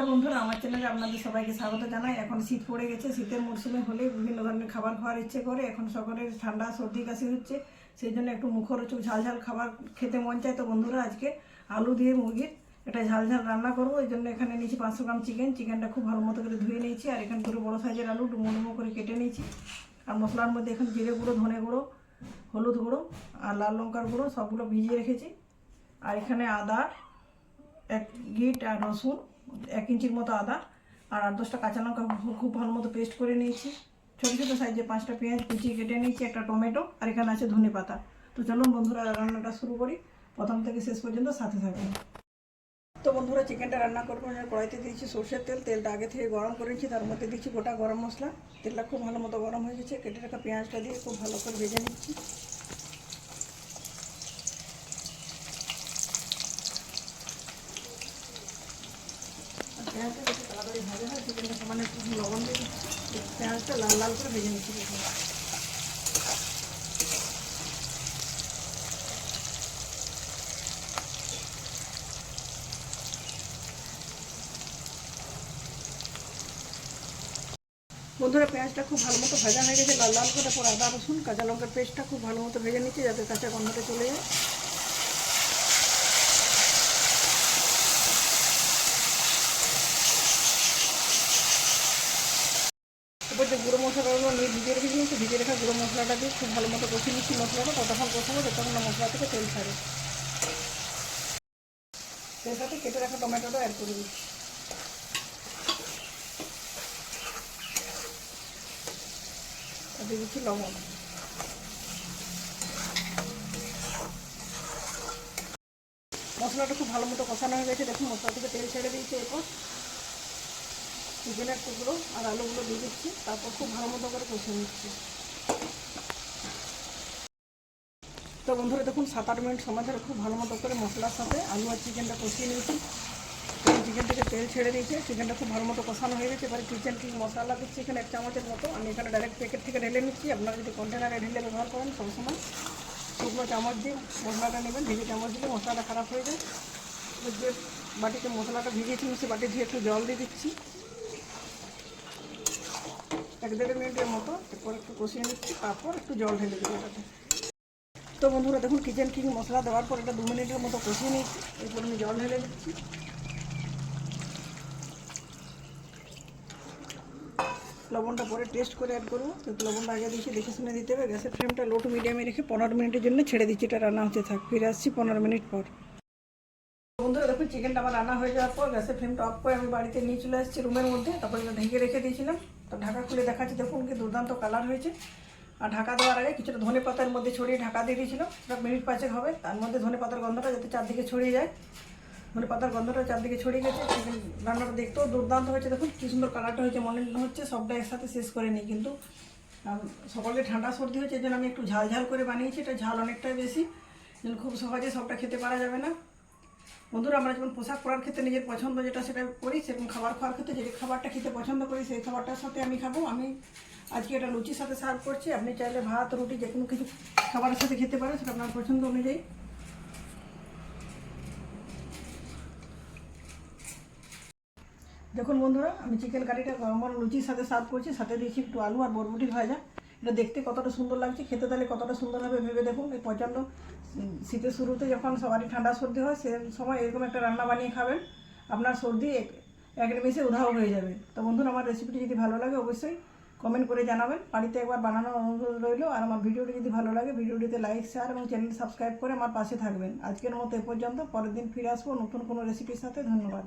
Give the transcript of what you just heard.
নমস্কার বন্ধুরা, আমার চ্যানেলে আপনাদের সবাইকে স্বাগত জানাই। এখন শীত পড়ে গেছে, শীতের মরশুমে হলে বিভিন্ন ধরনের খাবার খাওয়ার ইচ্ছে করে। এখন সকলের ঠান্ডা সর্দি কাশি হচ্ছে, সেই জন্য একটু মুখরোচক ঝাল ঝাল খাবার খেতে মন চায়। তো বন্ধুরা, আজকে আলু দিয়ে মুরগির একটা ঝাল ঝাল রান্না করবো। এই জন্য এখানে নিয়েছি 500 গ্রাম চিকেনটা খুব ভালো মতো করে ধুয়ে নিয়েছি। আর এখানে দুটো বড়ো সাইজের আলু ডুমো ডুমো করে কেটে নিয়েছি। আর মশলার মধ্যে এখন জিরে গুঁড়ো, ধনে গুঁড়ো, হলুদ গুঁড়ো আর লাল লঙ্কার গুঁড়ো সবগুলো ভিজিয়ে রেখেছি। আর এখানে আদা 1 গিট আর রসুন 1 ইঞ্চির মতো আদা আর 8-10টা কাঁচা লঙ্কা খুব ভালো মতো পেস্ট করে নিয়েছি। ছোটো ছোটো সাইজে 5টা পেঁয়াজ কুচিয়ে কেটে নিয়েছি, একটা টমেটো আর এখানে আছে ধনে পাতা। তো চলুন বন্ধুরা, রান্নাটা শুরু করি। প্রথম থেকে শেষ পর্যন্ত সাথে থাকুন। তো বন্ধুরা, চিকেনটা রান্না করবো। কড়াইতে দিয়েছি সর্ষের তেলটা আগে থেকে গরম করে নিয়েছি। তার মধ্যে দিচ্ছি গোটা গরম মশলা। তেলটা খুব ভালো মতো গরম হয়ে গেছে। কেটে রাখা পেঁয়াজটা দিয়ে খুব ভালো করে ভেজে নিচ্ছি। পেঁয়াজটা যাতে তাড়াতাড়ি ভাজা হয় সেজন্য সামান্য একটু লবণ দিয়ে দিচ্ছি। পেঁয়াজটা লাল লাল করে ভেজে নিচ্ছি। বন্ধুরা, পেঁয়াজটা খুব ভালো মতো ভাজা হয়ে গেছে, লাল লাল করে। পর আদা রসুন কাঁচা লঙ্কার পেস্টটা খুব ভালো মতো ভেজে নিচ্ছি যাতে কাঁচা গন্ধটা চলে যায়। এরপর যে গুঁড়ো মশলাগুলো নিয়ে ভিজিয়ে রেখেছিলাম, তো ভিজিয়ে রাখা গুঁড়ো মশলাটা দিয়ে খুব ভালো মতো কষিয়ে নিচ্ছি। মশলাটা ততক্ষণ কষাবো যতক্ষণ না মশলা থেকে তেল ছাড়ে। তেলটাতে কেটে রাখা টমেটোটা অ্যাড করে দিচ্ছি। দিয়ে দিচ্ছি লবণ। মশলাটা খুব ভালো মতো কষানো হয়ে গেছে। দেখুন মশলা থেকে তেল ছেড়ে দিয়েছে। এরপর চিকেনের টুকরো আর আলুগুলো দিয়ে দিচ্ছি। তারপর খুব ভালো মতো করে কষিয়ে নিচ্ছি। তো বন্ধুরা, দেখুন 7-8 মিনিট সময় ধরে খুব ভালো মতো করে মশলার সাথে আলু আর চিকেনটা কষিয়ে নিয়েছি। চিকেন থেকে তেল ছেড়ে দিয়েছে, চিকেনটা খুব ভালো মতো কষানো হয়ে গেছে। এবারে কিচেন কিং মশলা দিচ্ছি এখানে 1 চামচের মতো। আমি এখানে ডাইরেক্ট প্যাকেট থেকে ঢেলে নিচ্ছি। আপনারা যদি কন্টেনারে ঢেলে ব্যবহার করেন সবসময় শুকনো চামচ দিয়ে মশলাটা নেবেন। ভিজে চামচ দিলে মশলাটা খারাপ হয়ে যায়। যে বাটিতে মশলাটা ভিজিয়েছিলাম সে বাটি দিয়ে একটু জল দিয়ে দিচ্ছি 1-1.5 মিনিটের মতো। এরপর একটু কষিয়ে নিচ্ছি, তারপর একটু জল ঢেলে দেবো এটাতে। তো বন্ধুরা, দেখুন কিচেন কিং মশলা দেওয়ার পর এটা 2 মিনিটের মতো কষিয়ে নিচ্ছি। এরপর আমি জল ঢেলে দিচ্ছি। লবণটা পরে টেস্ট করে অ্যাড করবো। কিন্তু লবণটা আগে দিয়েছি, দেখে শুনে দিতে হবে। গ্যাসের ফ্লেমটা লো টু মিডিয়ামে রেখে 15 মিনিটের জন্য ছেড়ে দিচ্ছি। এটা রান্না হতে থাক, ফিরে আসছি 15 মিনিট পর। বন্ধুরা, দেখুন চিকেনটা আমার রান্না হয়ে যাওয়ার পর গ্যাসের ফ্লেমটা অফ করে আমি বাড়িতে নিয়ে চলে আসছি রুমের মধ্যে। তারপর এটা ঢেকে রেখে দিয়েছিলাম। তো ঢাকা খুলে দেখাচ্ছি, দেখুন কি দুর্দান্ত কালার হয়েছে। আর ঢাকা দেওয়ার আগে কিছুটা ধনে পাতার মধ্যে ছড়িয়ে ঢাকা দিয়ে দিয়েছিলাম। সেটা মিনিট 5 হবে। তার মধ্যে ধনে পাতার গন্ধটা যাতে চারদিকে ছড়িয়ে যায়। ধনে পাতার গন্ধটা চারদিকে ছড়িয়ে গেছে। চিকেন রান্নাটা দেখতেও দুর্দান্ত হয়েছে। দেখুন কি সুন্দর কালারটা হয়েছে। মনে হচ্ছে সবটা একসাথে শেষ করে নিই, কিন্তু সকলে ঠান্ডা সর্দি হয়েছে, এই জন্য আমি একটু ঝাল ঝাল করে বানিয়েছি। এটা ঝাল অনেকটাই বেশি, যেন খুব সহজে সবটা খেতে পারা যাবে না। বন্ধুরা, আমরা যেমন পোশাক পরার ক্ষেত্রে নিজের পছন্দ যেটা সেটা করি, সেরকম খাবার খাওয়ার ক্ষেত্রে যে খাবারটা খেতে পছন্দ করি সেই খাবারটার সাথে আমি খাবো। আমি আজকে এটা লুচির সাথে সার্ভ করছি। আপনি চাইলে ভাত রুটি যে কোনো কিছু খাবারের সাথে খেতে পারেন, সেটা আপনার পছন্দ অনুযায়ী। দেখুন বন্ধুরা, আমি চিকেন কারিটা গরম লুচির সাথে সার্ভ করছি। সাথে দিয়েছি একটু আলু আর বরবটি ভাজা। এটা দেখতে কতটা সুন্দর লাগছে, খেতে তাহলে কতটা সুন্দর হবে ভেবে দেখুন। এই প্রচণ্ড শীতের শুরুতে যখন সবারই ঠান্ডা সর্দি হয়, সে সময় এরকম একটা রান্না বানিয়ে খাবেন, আপনার সর্দি এক নিমেষে উধাও হয়ে যাবে। তো বন্ধুরা, আমার রেসিপিটি যদি ভালো লাগে অবশ্যই কমেন্ট করে জানাবেন। বাড়িতে একবার বানানোর অনুরোধ রইল। আর আমার ভিডিওটি যদি ভালো লাগে ভিডিওটিতে লাইক, শেয়ার এবং চ্যানেল সাবস্ক্রাইব করে আমার পাশে থাকবেন। আজকের মতো এ পর্যন্ত। পরের দিন ফিরে আসবো নতুন কোনো রেসিপির সাথে। ধন্যবাদ।